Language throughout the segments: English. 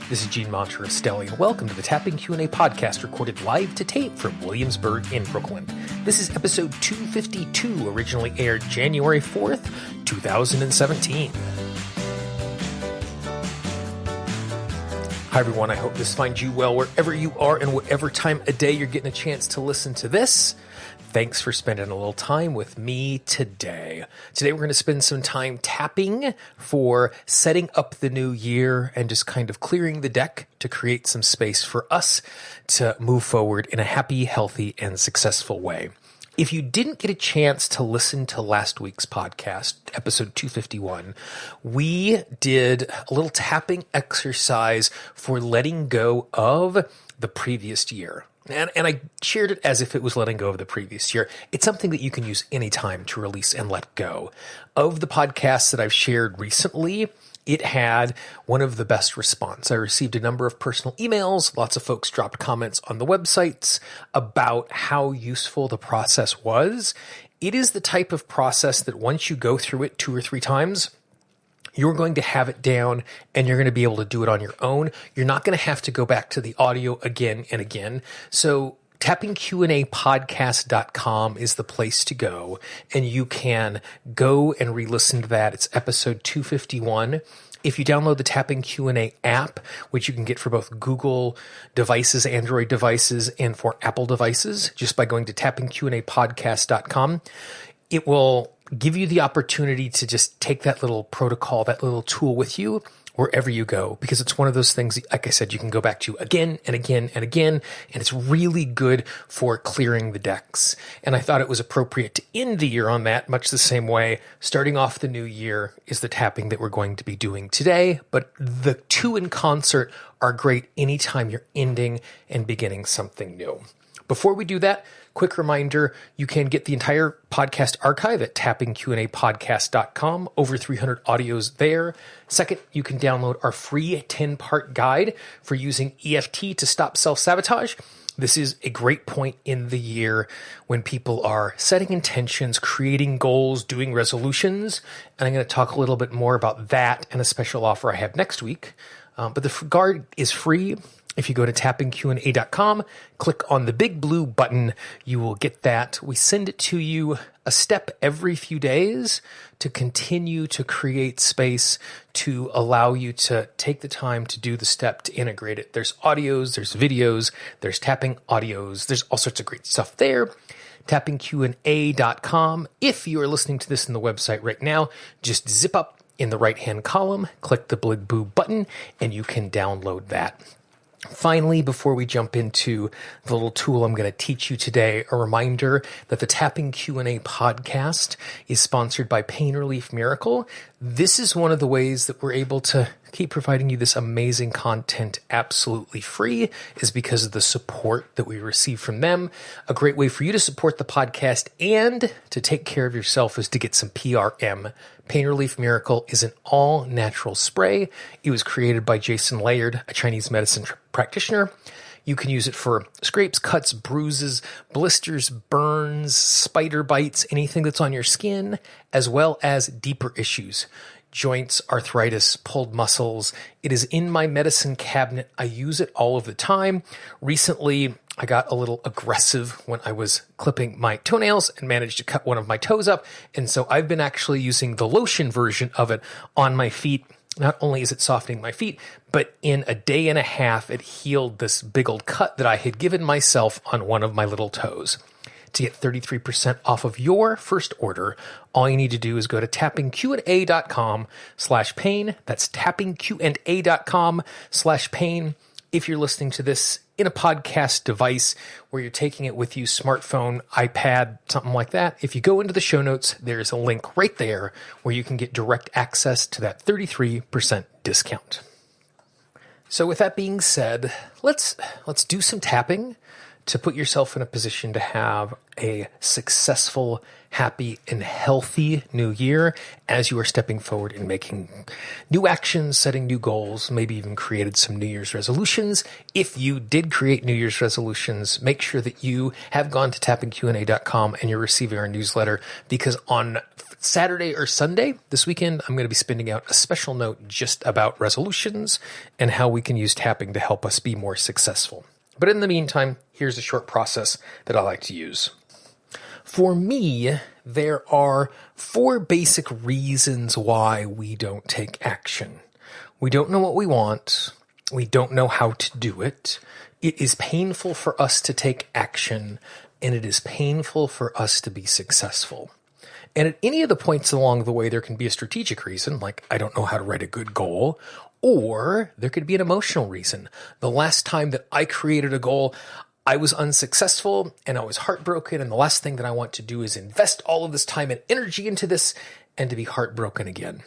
This is Gene Monterastelli, and welcome to the Tapping Q&A podcast recorded live to tape from Williamsburg in Brooklyn. This is episode 252, originally aired January 4th, 2017. Hi everyone, I hope this finds you well wherever you are and whatever time of day you're getting a chance to listen to this. Thanks for spending a little time with me today. Today we're going to spend some time tapping for setting up the new year and just kind of clearing the deck to create some space for us to move forward in a happy, healthy, and successful way. If you didn't get a chance to listen to last week's podcast, episode 251, we did a little tapping exercise for letting go of the previous year. And I shared it as if it was letting go of the previous year. It's something that you can use anytime to release and let go. Of the podcasts that I've shared recently, it had one of the best response. I received a number of personal emails. Lots of folks dropped comments on the websites about how useful the process was. It is the type of process that once you go through it 2 or 3 times, you're going to have it down and you're going to be able to do it on your own. You're not going to have to go back to the audio again and again. So tappingqandapodcast.com is the place to go, and you can go and re-listen to that. It's episode 251. If you download the Tapping Q&A app, which you can get for both Google devices, Android devices, and for Apple devices, just by going to tappingqandapodcast.com, it will give you the opportunity to just take that little protocol, that little tool with you wherever you go, because it's one of those things, like I said, you can go back to again and again and again, and it's really good for clearing the decks. And I thought it was appropriate to end the year on that, much the same way. Starting off the new year is the tapping that we're going to be doing today, but the two in concert are great anytime you're ending and beginning something new. Before we do that, quick reminder, you can get the entire podcast archive at tappingqandapodcast.com, over 300 audios there. Second, you can download our free 10-part guide for using EFT to stop self-sabotage. This is a great point in the year when people are setting intentions, creating goals, doing resolutions, and I'm going to talk a little bit more about that and a special offer I have next week. But the guide is free. If you go to tappingqandA.com, click on the big blue button, you will get that. We send it to you a step every few days to continue to create space to allow you to take the time to do the step to integrate it. There's audios, there's videos, there's tapping audios, there's all sorts of great stuff there. TappingqandA.com. If you are listening to this in the website right now, just zip up in the right-hand column, click the big blue button, and you can download that. Finally, before we jump into the little tool I'm going to teach you today, a reminder that the Tapping Q&A podcast is sponsored by Pain Relief Miracle. This is one of the ways that we're able to keep providing you this amazing content absolutely free, is because of the support that we receive from them. A great way for you to support the podcast and to take care of yourself is to get some PRM. Pain Relief Miracle is an all-natural spray. It was created by Jason Layard, a Chinese medicine practitioner. You can use it for scrapes, cuts, bruises, blisters, burns, spider bites, anything that's on your skin, as well as deeper issues. Joints, arthritis, pulled muscles. It is in my medicine cabinet. I use it all of the time. Recently, I got a little aggressive when I was clipping my toenails and managed to cut one of my toes up. And so I've been actually using the lotion version of it on my feet. Not only is it softening my feet, but in a day and a half, it healed this big old cut that I had given myself on one of my little toes. To get 33% off of your first order, all you need to do is go to tappingqandA.com/pain. That's tappingqandA.com/pain. If you're listening to this in a podcast device where you're taking it with you, smartphone, iPad, something like that, if you go into the show notes, there's a link right there where you can get direct access to that 33% discount. So with that being said, let's do some tapping to put yourself in a position to have a successful, happy, and healthy new year as you are stepping forward and making new actions, setting new goals, maybe even created some New Year's resolutions. If you did create New Year's resolutions, make sure that you have gone to tappingqna.com and you're receiving our newsletter, because on Saturday or Sunday this weekend, I'm going to be spinning out a special note just about resolutions and how we can use tapping to help us be more successful. But in the meantime, here's a short process that I like to use. For me, there are 4 basic reasons why we don't take action. We don't know what we want. We don't know how to do it. It is painful for us to take action, and it is painful for us to be successful. And at any of the points along the way, there can be a strategic reason, like I don't know how to write a good goal, or there could be an emotional reason. The last time that I created a goal, I was unsuccessful and I was heartbroken, and the last thing that I want to do is invest all of this time and energy into this and to be heartbroken again.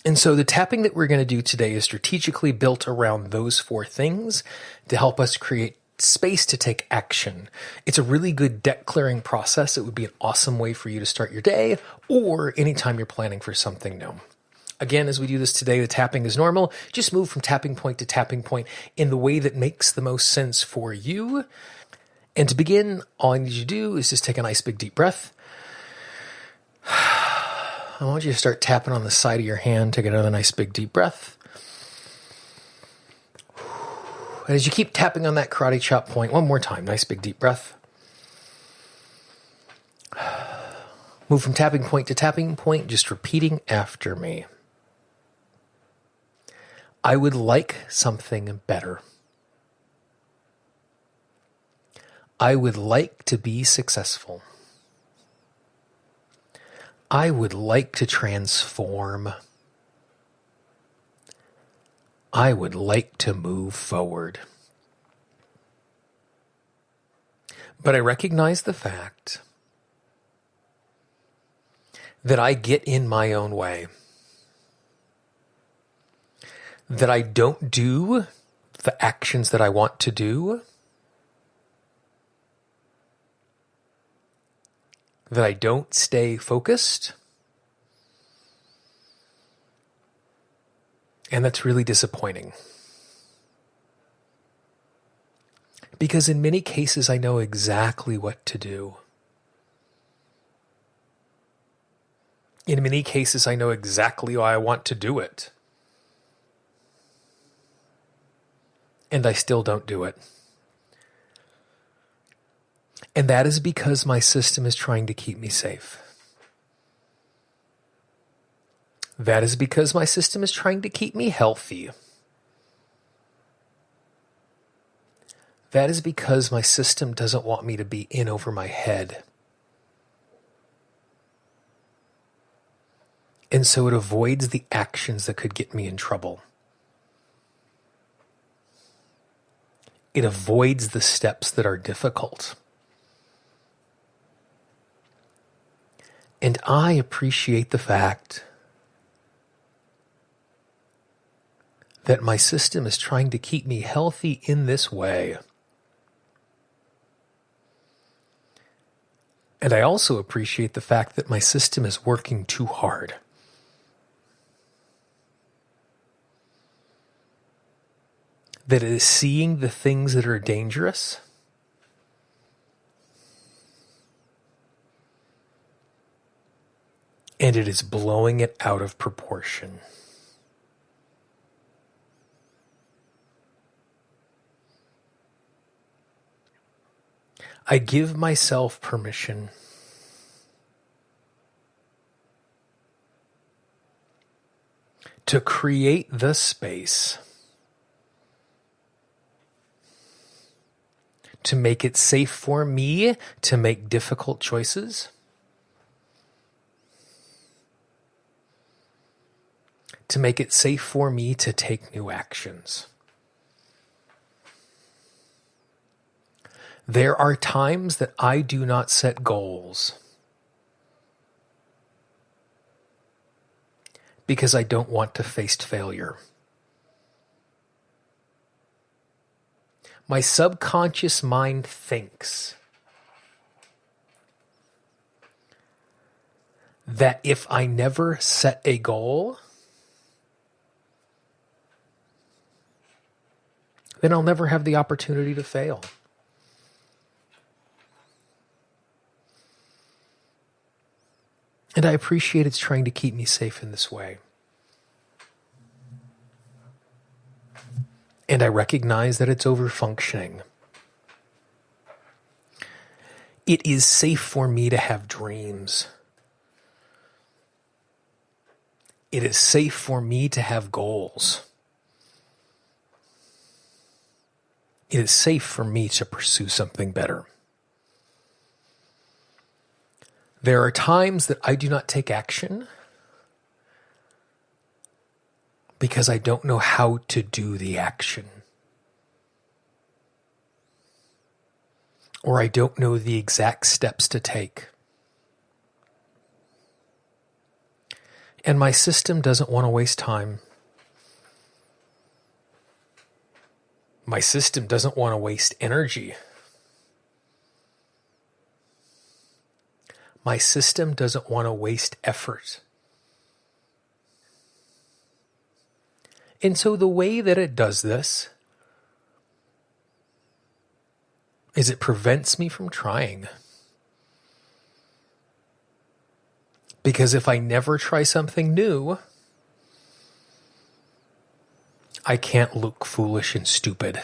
And so the tapping that we're going to do today is strategically built around those 4 things to help us create space to take action. It's a really good deck clearing process. It would be an awesome way for you to start your day or anytime you're planning for something new. Again, as we do this today, the tapping is normal. Just move from tapping point to tapping point in the way that makes the most sense for you. And to begin, all I need you to do is just take a nice big deep breath. I want you to start tapping on the side of your hand. Take another nice big deep breath. And as you keep tapping on that karate chop point, one more time, nice big deep breath. Move from tapping point to tapping point, just repeating after me. I would like something better. I would like to be successful. I would like to transform. I would like to move forward. But I recognize the fact that I get in my own way. That I don't do the actions that I want to do. That I don't stay focused. And that's really disappointing. Because in many cases, I know exactly what to do. In many cases, I know exactly why I want to do it. And I still don't do it. And that is because my system is trying to keep me safe. That is because my system is trying to keep me healthy. That is because my system doesn't want me to be in over my head. And so it avoids the actions that could get me in trouble. It avoids the steps that are difficult. And I appreciate the fact that my system is trying to keep me healthy in this way. And I also appreciate the fact that my system is working too hard. That it is seeing the things that are dangerous and it is blowing it out of proportion. I give myself permission to create the space to make it safe for me to make difficult choices, to make it safe for me to take new actions. There are times that I do not set goals because I don't want to face failure. My subconscious mind thinks that if I never set a goal, then I'll never have the opportunity to fail. And I appreciate it's trying to keep me safe in this way. And I recognize that it's overfunctioning. It is safe for me to have dreams. It is safe for me to have goals. It is safe for me to pursue something better. There are times that I do not take action because I don't know how to do the action. Or I don't know the exact steps to take. And my system doesn't want to waste time. My system doesn't want to waste energy. My system doesn't want to waste effort. And so the way that it does this is it prevents me from trying. Because if I never try something new, I can't look foolish and stupid.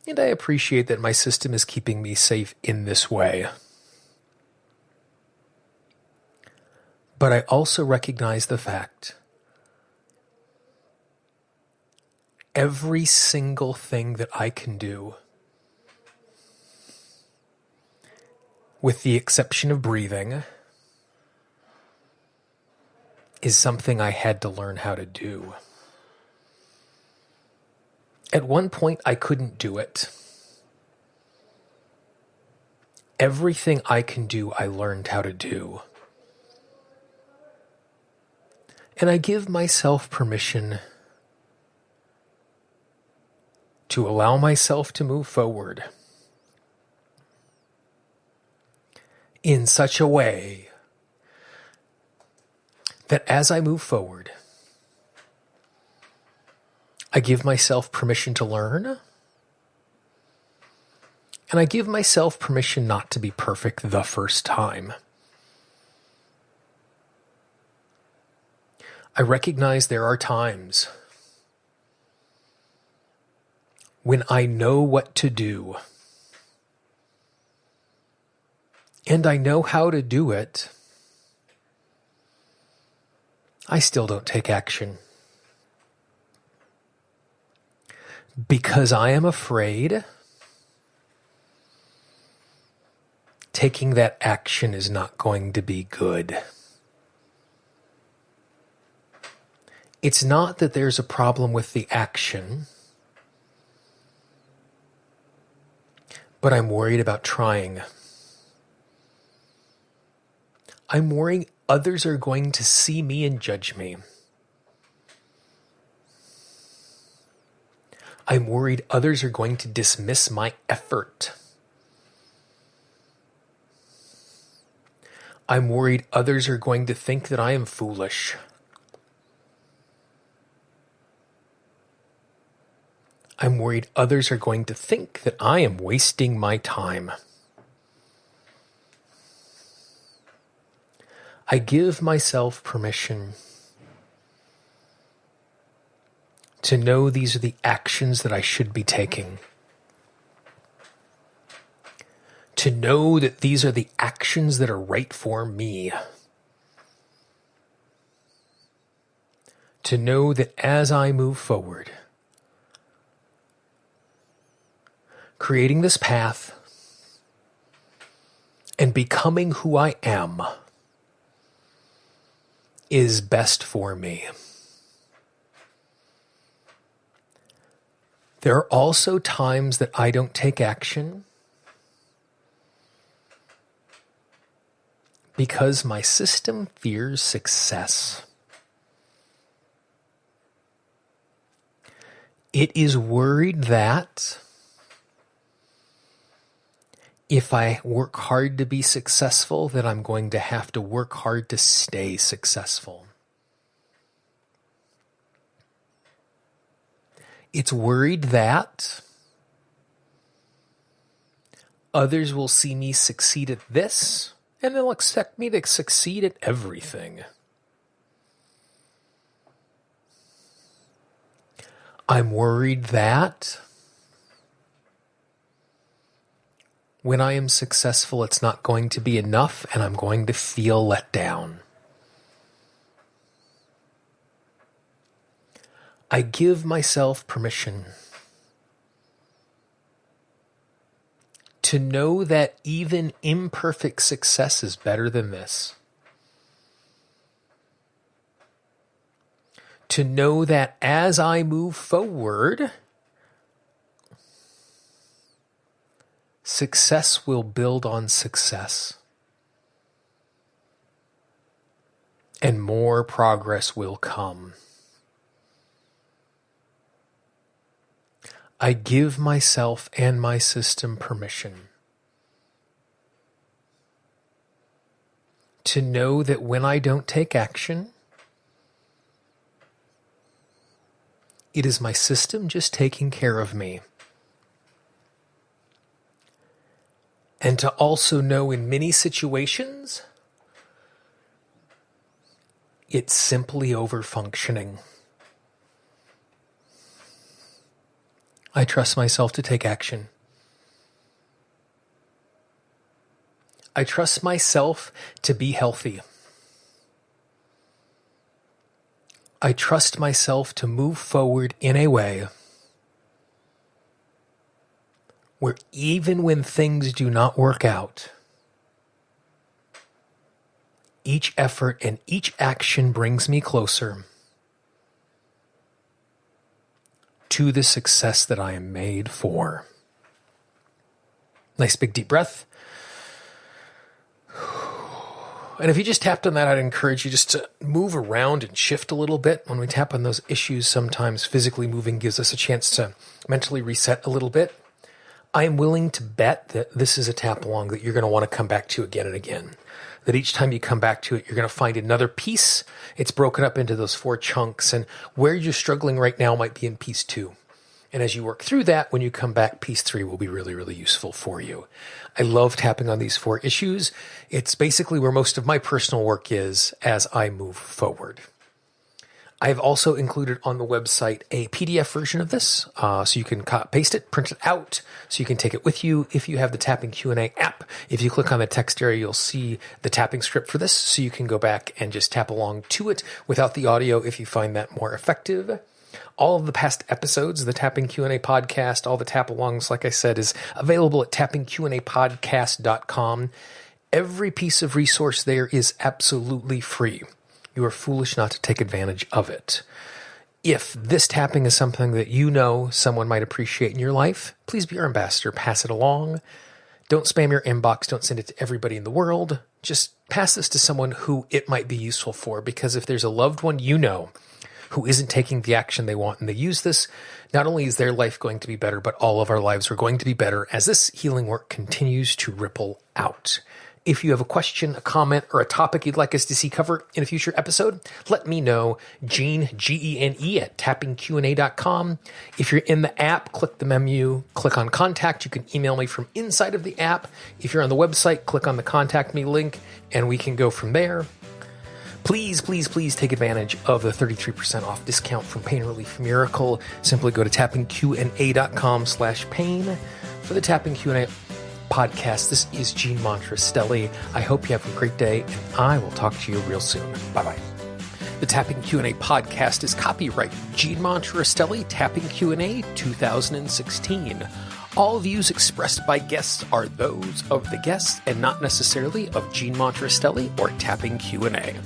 And I appreciate that my system is keeping me safe in this way. But I also recognize the fact every single thing that I can do, with the exception of breathing, is something I had to learn how to do. At one point, I couldn't do it. Everything I can do, I learned how to do. And I give myself permission to allow myself to move forward in such a way that as I move forward, I give myself permission to learn, and I give myself permission not to be perfect the first time. I recognize there are times when I know what to do, and I know how to do it, I still don't take action. Because I am afraid taking that action is not going to be good. It's not that there's a problem with the action, but I'm worried about trying. I'm worried others are going to see me and judge me. I'm worried others are going to dismiss my effort. I'm worried others are going to think that I am foolish. I'm worried others are going to think that I am wasting my time. I give myself permission to know these are the actions that I should be taking. To know that these are the actions that are right for me. To know that as I move forward, creating this path and becoming who I am is best for me. There are also times that I don't take action because my system fears success. It is worried that if I work hard to be successful, that I'm going to have to work hard to stay successful. It's worried that others will see me succeed at this, and they'll expect me to succeed at everything. I'm worried that when I am successful, it's not going to be enough, and I'm going to feel let down. I give myself permission to know that even imperfect success is better than this. To know that as I move forward, success will build on success. And more progress will come. I give myself and my system permission to know that when I don't take action, it is my system just taking care of me. And to also know in many situations, it's simply over-functioning. I trust myself to take action. I trust myself to be healthy. I trust myself to move forward in a way where even when things do not work out, each effort and each action brings me closer to the success that I am made for. Nice big deep breath. And if you just tapped on that, I'd encourage you just to move around and shift a little bit. When we tap on those issues, sometimes physically moving gives us a chance to mentally reset a little bit. I am willing to bet that this is a tap along that you're going to want to come back to again and again. That each time you come back to it, you're going to find another piece. It's broken up into those 4 chunks, and where you're struggling right now might be in piece 2. And as you work through that, when you come back, piece 3 will be really, really useful for you. I love tapping on these 4 issues. It's basically where most of my personal work is as I move forward. I've also included on the website a PDF version of this, so you can paste it, print it out, so you can take it with you. If you have the Tapping Q&A app, if you click on the text area, you'll see the tapping script for this, so you can go back and just tap along to it without the audio if you find that more effective. All of the past episodes, the Tapping Q&A podcast, all the tap-alongs, like I said, is available at tappingqandapodcast.com. Every piece of resource there is absolutely free. You are foolish not to take advantage of it. If this tapping is something that you know someone might appreciate in your life, please be our ambassador. Pass it along. Don't spam your inbox. Don't send it to everybody in the world. Just pass this to someone who it might be useful for, because if there's a loved one you know who isn't taking the action they want and they use this, not only is their life going to be better, but all of our lives are going to be better as this healing work continues to ripple out. If you have a question, a comment, or a topic you'd like us to see covered in a future episode, let me know. Gene, Gene, at tappingqna.com. If you're in the app, click the menu, click on contact. You can email me from inside of the app. If you're on the website, click on the contact me link, and we can go from there. Please, please, please take advantage of the 33% off discount from Pain Relief Miracle. Simply go to tappingqna.com/pain for the Tapping Q&A podcast. This is Gene Monterastelli. I hope you have a great day, and I will talk to you real soon. Bye-bye. The Tapping Q&A podcast is copyright Gene Monterastelli, Tapping Q&A 2016. All views expressed by guests are those of the guests and not necessarily of Gene Monterastelli or Tapping Q&A.